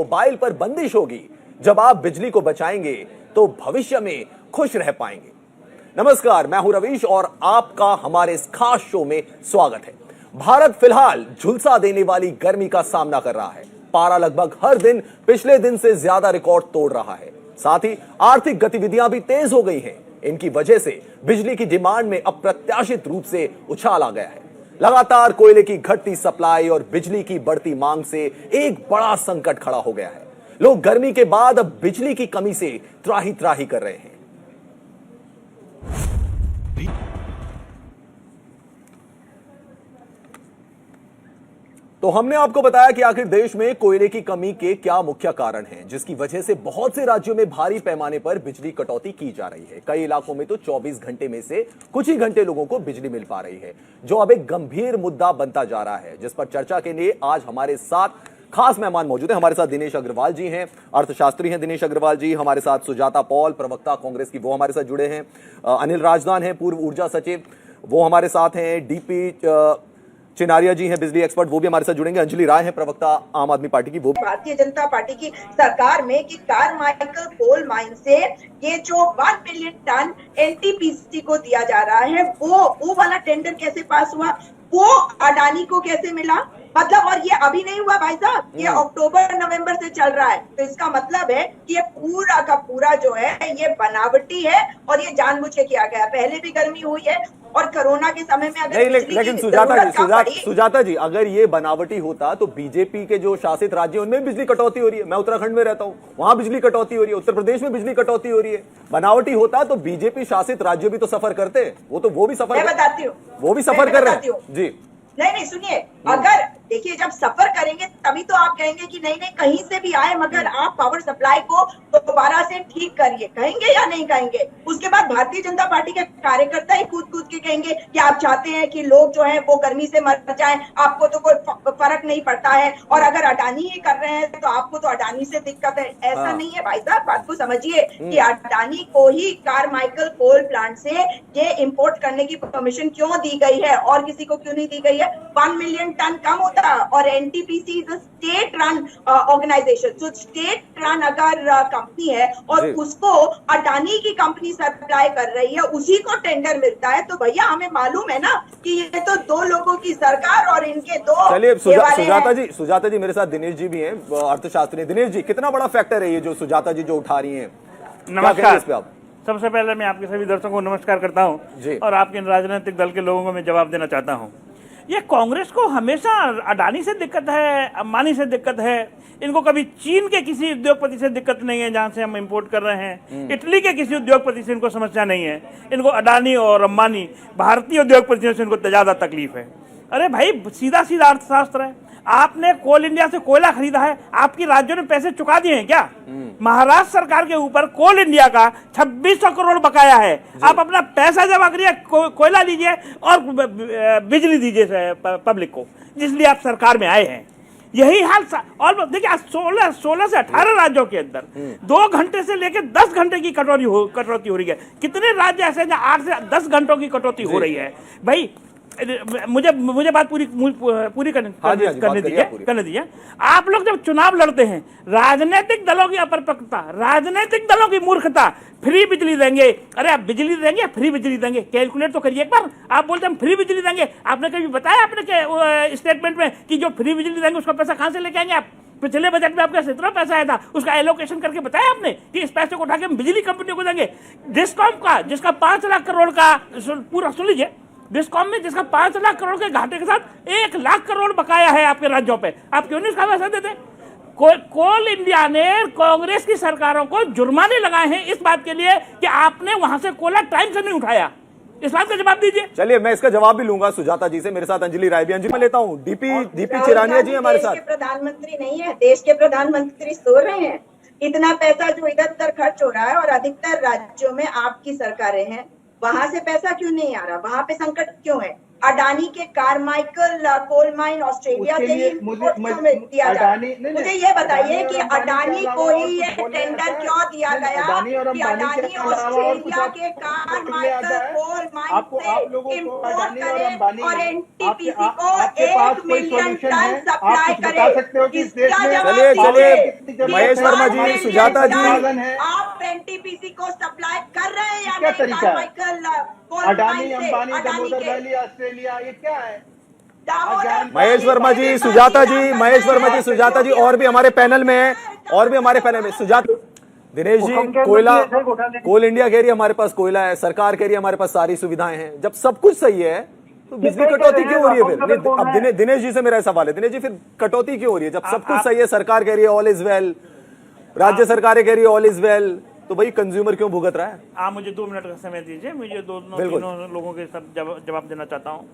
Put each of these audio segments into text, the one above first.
Mobile पर बंदिश होगी। जब आप बिजली को बचाएंगे तो भविष्य में खुश रह पाएंगे। नमस्कार, मैं हूं रवीश और आपका हमारे इस खास शो में स्वागत है। भारत फिलहाल झुलसा देने वाली गर्मी का सामना कर रहा है। पारा लगभग हर दिन पिछले दिन से ज्यादा रिकॉर्ड तोड़ रहा है। साथ ही आर्थिक गतिविधियां भी तेज हो गई हैं। इनकी वजह से बिजली की डिमांड में अप्रत्याशित रूप से उछाल आ गया है। लगातार कोयले की घटती सप्लाई और बिजली की बढ़ती मांग से एक बड़ा संकट खड़ा हो गया है। लोग गर्मी के बाद अब बिजली की कमी से त्राही त्राही कर रहे हैं। तो हमने आपको बताया कि आखिर देश में कोयले की कमी के क्या मुख्य कारण हैं, जिसकी वजह से बहुत से राज्यों में भारी पैमाने पर बिजली कटौती की जा रही है। कई इलाकों में तो 24 घंटे में से कुछ ही घंटे लोगों को बिजली मिल पा रही है, जो अब एक गंभीर मुद्दा बनता जा रहा है, जिस पर चर्चा के लिए आज हमारे साथ खास मेहमान मौजूद हैं। हमारे साथ दिनेश अग्रवाल जी हैं, अर्थशास्त्री हैं दिनेश अग्रवाल जी। हमारे साथ सुजाता पॉल, प्रवक्ता कांग्रेस की, वो हमारे साथ जुड़े हैं। अनिल राजदान हैं, पूर्व ऊर्जा सचिव, वो हमारे साथ हैं। डीपी चिनारिया जी हैं, बिजली एक्सपर्ट, वो भी हमारे साथ जुड़ेंगे। अंजलि राय हैं, प्रवक्ता आम आदमी पार्टी की, वो भारतीय जनता पार्टी की सरकार में कि कारमाइकल कोल माइन से ये जो 1 मिलियन टन एनटीपीसी को दिया जा रहा है, वो वाला टेंडर कैसे पास हुआ, वो अडानी को कैसे मिला, मतलब, और ये अभी नहीं हुआ भाई साहब, ये अक्टूबर नवंबर से चल रहा है। तो इसका मतलब है कि ये पूरा का पूरा जो है ये बनावटी है और ये जानबूझ के किया गया। पहले भी गर्मी हुई है और कोरोना के समय में अगर लेकिन सुजाता जी, अगर ये बनावटी होता तो बीजेपी के जो शासित राज्य हैं उनमें बिजली कटौती हो रही है। मैं उत्तराखंड में रहता हूं, वहां बिजली कटौती हो रही है, उत्तर प्रदेश में बिजली कटौती हो रही है। बनावटी होता तो बीजेपी शासित राज्य भी तो सफर करते, वो भी सफर, मैं बताती हूँ, वो भी सफर कर रहे हैं जी। नहीं सुनिए, अगर देखिए जब सफर करेंगे तभी तो आप कहेंगे कि नहीं कहीं से भी आए मगर आप पावर सप्लाई को दोबारा से ठीक करिए, कहेंगे या नहीं कहेंगे? उसके बाद भारतीय जनता पार्टी के कार्यकर्ता ही कूद के कहेंगे कि आप चाहते हैं कि लोग जो है वो गर्मी से मर जाएं, आपको तो कोई फर्क नहीं पड़ता है, और अगर अडानी ही कर रहे हैं तो आपको तो अडानी से दिक्कत है। ऐसा नहीं है भाई साहब, बात को समझिए कि अडानी को ही कारमाइकल कोल प्लांट से ये इम्पोर्ट करने की परमिशन क्यों दी गई है और किसी को क्यों नहीं दी गई है? 1 मिलियन टन कम होता और NTPC is a state run organization. जो स्टेट रन अगर कंपनी है और उसको अडानी की कंपनी सप्लाई कर रही है, उसी को टेंडर मिलता है, तो भैया हमें मालूम है ना कि ये तो दो लोगों की सरकार और इनके दो। चलिए सुजाता जी मेरे साथ दिनेश जी भी हैं, अर्थशास्त्री। दिनेश जी, कितना बड़ा फैक्टर है ये जो सुजाता जी जो उठा रही है? नमस्कार। इस पे आप सबसे पहले मैं आपके सभी दर्शकों को नमस्कार करता हूं और आपके राजनीतिक दल के लोगों को मैं जवाब देना चाहता हूं। ये कांग्रेस को हमेशा अडानी से दिक्कत है, अंबानी से दिक्कत है। इनको कभी चीन के किसी उद्योगपति से दिक्कत नहीं है जहां से हम इंपोर्ट कर रहे हैं। इटली के किसी उद्योगपति से इनको समस्या नहीं है। इनको अडानी और अंबानी भारतीय उद्योगपतियों से इनको ज्यादा तकलीफ है। अरे भाई, सीधा सीधा अर्थशास्त्र है। आपने कोल इंडिया से कोयला खरीदा है, आपकी राज्यों ने पैसे चुका दिए हैं क्या? महाराष्ट्र सरकार के ऊपर कोल इंडिया का 2600 करोड़ बकाया है। आप अपना पैसा जमा करिए, कोयला लीजिए और बिजली दीजिए पब्लिक को, जिसलिए आप सरकार में आए हैं। यही हाल और देखिए, 16 से 18 राज्यों के अंदर 2 घंटे से लेकर 10 घंटे की कटौती हो रही है। कितने राज्य ऐसे हैं 8 से 10 घंटों की कटौती हो रही है? भाई मुझे बात पूरी करने दीजिए। आप लोग जब चुनाव लड़ते हैं, राजनीतिक दलों की अपरिपक्वता, राजनीतिक दलों की मूर्खता, फ्री बिजली देंगे। अरे आप बिजली देंगे, फ्री बिजली देंगे, कैलकुलेट तो करिए एक बार। आप बोलते हैं फ्री बिजली देंगे, आपने कभी बताया आपने स्टेटमेंट में कि जो फ्री बिजली देंगे उसका पैसा कहां से लेके आएंगे आप? पिछले बजट में आपका इतना पैसा आया था, उसका एलोकेशन करके बताया आपने कि इस पैसे को उठा के हम बिजली कंपनियों को देंगे। डिस्कॉम का जिसका 5 लाख करोड़ का, पूरा सुन लीजिए, डिस्कॉम में जिसका 5 लाख करोड़ के घाटे के साथ 1 लाख करोड़ बकाया है आपके राज्यों पे, आप क्यों नहीं इसका पैसा देते? कोल इंडिया ने कांग्रेस की सरकारों को जुर्माने लगाए हैं इस बात के लिए कि आपने वहां से कोयला टाइम से नहीं उठाया। इस बात का जवाब दीजिए। चलिए, मैं इसका जवाब भी लूंगा सुजाता जी से। मेरे साथ अंजलि राय भी। अंजलि, मैं लेता हूँ डीपी चिरानिया जी हमारे साथ। प्रधानमंत्री नहीं है, देश के प्रधानमंत्री सो रहे हैं। इतना पैसा जो इधर उधर खर्च हो रहा है और अधिकतर राज्यों में आपकी सरकारें हैं, वहां से पैसा क्यों नहीं आ रहा? वहां पे संकट क्यों है? अडानी के कारमाइकल कोल माइन ऑस्ट्रेलिया से ही दिया जाए। मुझे ये बताइए कि अडानी को ही ये टेंडर क्यों दिया गया कि अडानी ऑस्ट्रेलिया के कारमाइकल कोल माइन से इंपोर्ट करे और एनटीपीसी को 1 मिलियन टन सप्लाई करे। चलिए महेश वर्मा जी, सुजाता जी, आप एनटीपीसी को सप्लाई कर रहे हैं या नहीं? Carmichael Adani, Ambani, Damodar valley, Australia, ये क्या है? महेश वर्मा जी, सुजाता जी, महेश वर्मा जी, सुजाता जी, और भी हमारे पैनल में है, और भी हमारे पैनल में सुजाता। दिनेश जी, कोयला, कोल इंडिया कह रही है हमारे पास कोयला है, सरकार कह रही है हमारे पास सारी सुविधाएं हैं। जब सब कुछ सही है तो बिजली कटौती क्यों हो रही है फिर? अब दिनेश जी से मेरा सवाल है, दिनेश जी फिर कटौती क्यों हो रही है जब सब कुछ सही है? सरकार कह रही है ऑल इज वेल, राज्य सरकारें कह रही है ऑल इज वेल, तो भाई कंज्यूमर क्यों भुगत रहा है? आप मुझे 2 मिनट का समय दीजिए, मुझे तीनों लोगों के सब जवाब देना चाहता हूँ।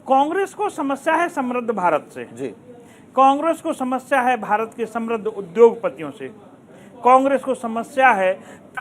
कांग्रेस को समस्या है समृद्ध भारत से जी, कांग्रेस को समस्या है भारत के समृद्ध उद्योगपतियों से, कांग्रेस को समस्या है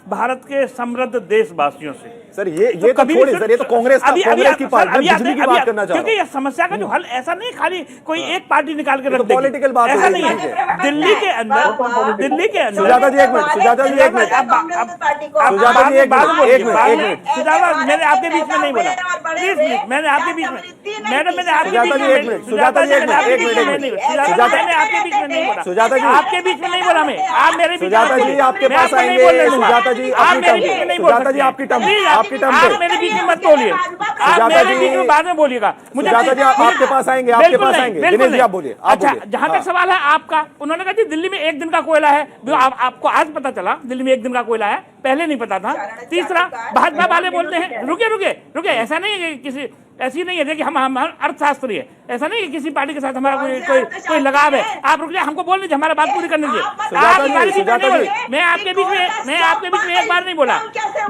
भारत के समृद्ध देशवासियों से। सर ये तो छोड़िए सर, ये तो कांग्रेस की बात, बिजली की बात करना चाह रहा हूं। क्योंकि ये समस्या का जो हल ऐसा नहीं खाली कोई एक पार्टी निकाल के रख देगी, पॉलिटिकल बात ऐसा नहीं है। दिल्ली के अंदर सुजाता जी एक मिनट, सुजाता जी एक मिनट, सुजाता जी एक मिनट, सुजाता मैंने आपके बीच में नहीं बोला, प्लीज मैंने आपके बीच में, मैडम मैंने आपके बीच में नहीं बोला, सुजाता जी मैंने आपके बीच में नहीं बोला, सुजाता जी आपके बीच में नहीं बोला मैं, आप मेरे बीच में, सुजाता जी आपके पास आएंगे, सुजाता जी सुजाता जी आपकी टर्म, आपकी टर्म आप मेरे बीच में मत बोलिए, आप मेरे बीच में बाद में बोलिएगा। मुझे सुजाता जी आपके पास आएंगे, आपके पास आएंगे। दिनेश जी आप बोलिए। अच्छा, जहां तक सवाल है आपका, उन्होंने कहा जी दिल्ली में 1 दिन का कोयला है, आपको आज पता चला दिल्ली में 1 दिन का कोयला है, पहले नहीं पता था। तीसरा, भाजपा वाले बोलते हैं, रुके, ऐसा नहीं है किसी, ऐसी नहीं है कि हम अर्थशास्त्री है, ऐसा नहीं है किसी पार्टी के साथ हमारा कोई लगाव है। आप रुक जाए, हमको बोल दीजिए, हमारा बात पूरी करने दीजिए। मैं आपके बीच में एक बार नहीं बोला,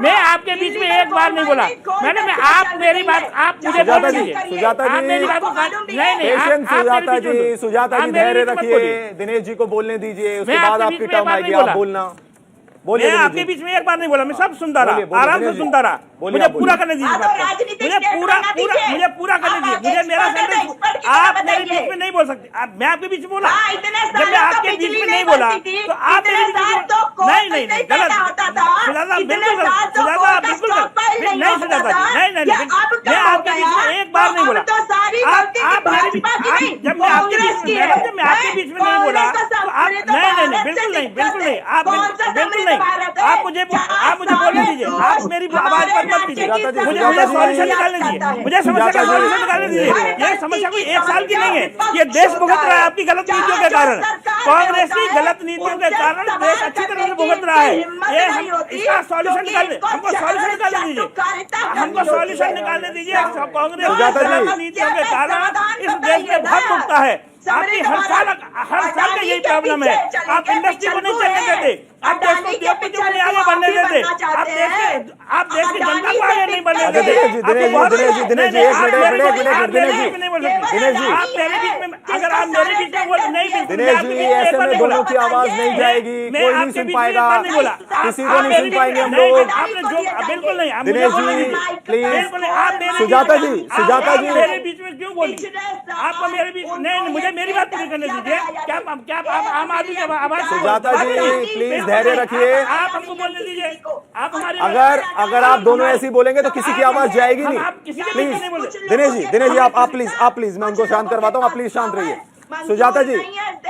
मैं आपके बीच में एक बार नहीं बोला मैडम, आप मेरी बात, आप मुझे बोलने दीजिए, आप मेरी बात को नहीं, सुजाता जी धैर्य रखिए, दिनेश जी को बोलने दीजिए, उसके बाद आपकी टर्म आएगी, आप बोलना। मैं आपके बीच में एक बार नहीं बोला, मैं सब सुनता रहा, आराम से सुनता रहा। मुझे पूरा करने दीजिए, मुझे पूरा करने दीजिए, मुझे मेरा सेंटेंस, आप मेरे बीच में नहीं बोल सकते। मैं आपके बीच में बोला, जब मैं आपके बीच में नहीं बोला तो आप मेरे बीच में नहीं, गलत, सुजाता बिल्कुल गलत, सुजाता बिल्कुल गलत, नहीं सुजाता जी, नहीं, मैं आपके बीच में एक बार नहीं बोला। आप मेरे बीच, जब मैं आपके बीच में नहीं बोला तो आप नहीं, बिल्कुल नहीं, आप बिल्कुल नहीं, आप मुझे बोलने दीजिए, आप मेरी आवाज पर मत कीजिए, मुझे सॉल्यूशन निकालने दीजिए, मुझे समस्या का सॉल्यूशन निकालने दीजिए। ये समस्या कोई 1 साल की नहीं है, ये देश भुगत रहा है आपकी गलत नीतियों के कारण, कांग्रेस की गलत नीतियों के कारण देश अच्छी तरह से भुगत रहा है। ये इसका सॉल्यूशन निकालने, हमको सॉल्यूशन निकालने दीजिए, हमको सॉल्यूशन निकालने दीजिए। कांग्रेस की गलत नीतियों के कारण इस देश में बहुत भुगता है। आपकी हर साल का यही प्रॉब्लम है, आप इंडस्ट्री को नहीं चलने देते, आप देश को उद्योगपतियों को आगे बढ़ने देते, आप देश की जनता को आगे नहीं बढ़ने देते। दिनेश जी, दिनेश जी, अगर आप मेरे बीच में बोल नहीं, दिनेश जी ऐसे में दोनों की आवाज नहीं जाएगी, कोई नहीं सुन पाएगा, किसी को नहीं सुन पाएंगे हम लोग। आपने जो बिल्कुल नहीं, दिनेश जी प्लीज, सुजाता जी मेरे बीच में क्यों बोली? आपको मेरे बीच नहीं, मुझे मेरी बात पूरी करने दीजिए। क्या आप आम आदमी की आवाज? सुजाता जी प्लीज धैर्य रखिए, आप हमको बोलने दीजिए, आप हमारी, अगर आप दोनों ऐसे ही बोलेंगे तो किसी की आवाज जाएगी नहीं। प्लीज दिनेश जी आप प्लीज, मैं उनको शांत करवाता हूँ, आप प्लीज शांत रहिए।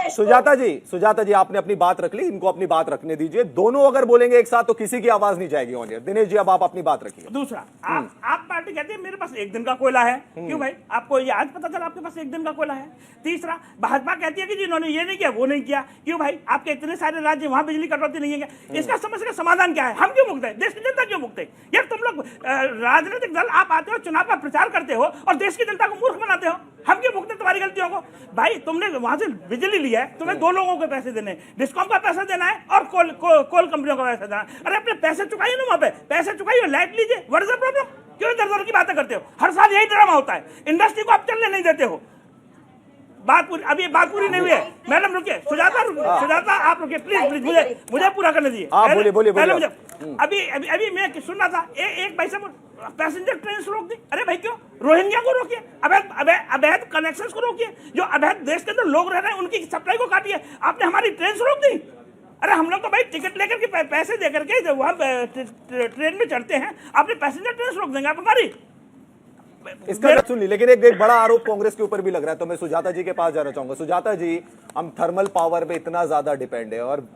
सुजाता जी आपने अपनी बात रख ली, इनको अपनी बात रखने दीजिए। दोनों अगर बोलेंगे एक साथ तो किसी की आवाज नहीं जाएगी ऑन एयर। दिनेश जी अब आप अपनी बात रखिए। दूसरा, आप पार्टी कहते हैं मेरे पास 1 दिन का कोयला है, क्यों भाई? आपको ये आज पता चला आपके पास 1 दिन का कोयला है? तीसरा, भाजपा कहती है कि जिन्होंने ये नहीं किया वो नहीं किया, क्यों भाई? आपके इतने सारे राज्य, वहां बिजली कटौती नहीं है, इसका समस्या का समाधान क्या है? हम क्यों मुक्त है? देश की जनता क्यों मुक्त है? यार तुम लोग राजनीतिक दल, आप आते हो, चुनाव का प्रचार करते हो और देश की जनता को मूर्ख बनाते हो। हम क्यों मुक्त है तुम्हारी गलतियों को? भाई तुमने वहां से बिजली लिया है, तुम्हें 2 लोगों के पैसे देने, डिस्कॉम का पैसा देना है और कोल कंपनियों का पैसा देना है। अरे अपने पैसे चुकाइए ना, वहां पे पैसे चुकाइए, लाइट लीजिए। What is the problem? क्यों इधर-उधर की बातें करते हो? हर साल यही ड्रामा होता है, इंडस्ट्री को आप चलने नहीं देते हो। अभी बात पूरी नहीं हुई है, मैडम रुकिए, सुजाता आप रुकिए प्लीज, मुझे पूरा करने दीजिए। बोलिए। अभी मैं सुन रहा था, एक भाई साहब पैसेंजर ट्रेन रोक दी। अरे भाई क्यों? रोहिंग्या को रोकिए, अवैध कनेक्शंस को रोकिए, जो अवैध देश के अंदर लोग रह रहे हैं उनकी सप्लाई को काटिए। आपने हमारी ट्रेन रोक दी। अरे हम लोग तो भाई टिकट लेकर के पैसे देकर के जब वहाँ ट्रेन में चढ़ते हैं, आपने पैसेंजर ट्रेन रोक देंगे आप हमारी? इसका सुन ली। लेकिन एक बड़ा आरोप कांग्रेस के ऊपर भी लग रहा है, तो मैं सुजाता जी के पास जाना चाहूंगा। सुजाता जी, हम थर्मल पावर पे इतना ज्यादा डिपेंड है और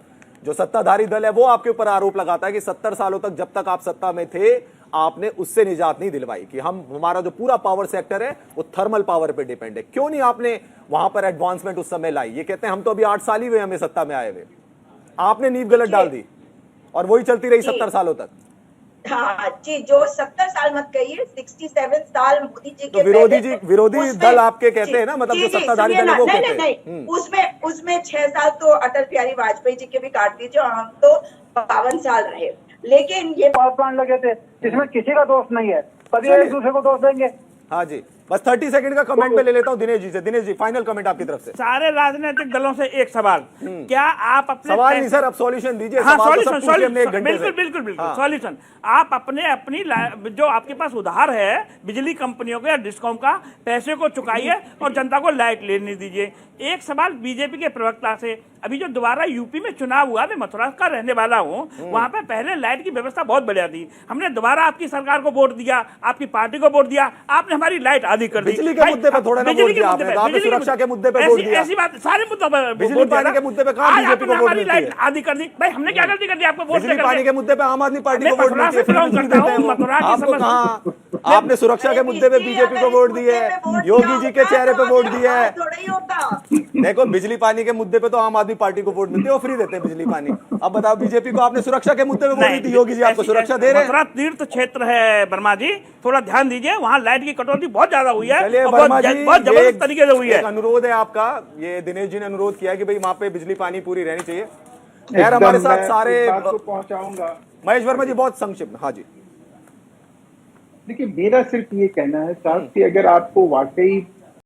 जो सत्ताधारी दल है वो आपके ऊपर आरोप लगाता है कि 70 सालों तक जब तक आप सत्ता में थे आपने उससे निजात नहीं दिलवाई, कि हमारा जो पूरा पावर सेक्टर है वो थर्मल पावर पे डिपेंड है। क्यों नहीं आपने वहां पर एडवांसमेंट उस समय लाई? ये कहते हैं हम तो अभी 8 साल ही हुए हमें सत्ता में आए हुए। आपने नींव गलत डाल दी और वही चलती रही 70 सालों तक। हाँ जी, जो 70 साल मत कहिए, 67 साल मोदी जी के तो विरोधी दल आपके कहते हैं ना, मतलब जो सत्ताधारी दल है वो कहते हैं। उसमें 6 साल तो अटल बिहारी वाजपेयी जी के भी काट दीजिए, हम तो 52 साल रहे। लेकिन ये पावर प्लांट लगे थे, इसमें किसी का दोष नहीं है, कभी एक दूसरे को दोष देंगे। हाँ जी, बस 30 सेकंड का कमेंट में ले लेता हूँ दिनेश जी से। दिनेश जी, फाइनल कमेंट आपकी तरफ से। सारे राजनीतिक दलों से एक सवाल, क्या आप अपने सवाल नहीं सर, अब सॉल्यूशन दीजिए। हाँ, सॉल्यूशन बिल्कुल सॉल्यूशन। आप अपनी जो आपके पास उधार है बिजली कंपनियों के या डिस्कॉम का, पैसे को चुकाइए और जनता को लाइट लेने दीजिए। एक सवाल बीजेपी के प्रवक्ता से, अभी जो दोबारा यूपी में चुनाव हुआ, मैं मथुरा का रहने वाला हूँ, वहां पे पहले लाइट की व्यवस्था बहुत बढ़िया थी। हमने दोबारा आपकी सरकार को वोट दिया, आपकी पार्टी को वोट दिया, आपने हमारी लाइट आधी कर दी। बिजली के मुद्दे पे थोड़ा ना वोट दिया आपने, आपने सुरक्षा के मुद्दे पे वोट दिया। ऐसी बात सारे मुद्दों पर बिजली पानी के मुद्दे पे कहां बीजेपी को वोट मिलती है? लाइट आधी कर दी। भाई हमने क्या गलती कर दी आपको वोट? बिजली पानी के मुद्दे पे आम आदमी पार्टी को वोट मिलती है। आपको कहां? आपने सुरक्षा के मुद्दे पे बीजेपी को वोट दी है, योगी जी के चेहरे पे वोट दिया है। देखो, बिजली पानी के मुद्दे पे तो आम आदमी पार्टी को वोट मिलती है, वो फ्री देते हैं बिजली पानी। अब बताओ, बीजेपी को आपने सुरक्षा के मुद्दे पे वोट दी थी, योगी जी आपको सुरक्षा दे रहे हैं। मथुरा तीर्थ क्षेत्र है वर्मा जी, थोड़ा ध्यान दीजिए, वहाँ लाइट की कटौती बहुत ज्यादा हुई है, बहुत जबरदस्त तरीके से हुई है। अनुरोध है आपका, ये दिनेश जी ने अनुरोध किया कि भाई वहाँ पे बिजली पानी पूरी रहनी चाहिए। यार हमारे साथ सारे पहुंचाऊंगा। महेश वर्मा जी, बहुत संक्षिप्त। हाँ जी, देखिए, मेरा सिर्फ ये कहना है साहब कि अगर आपको वाकई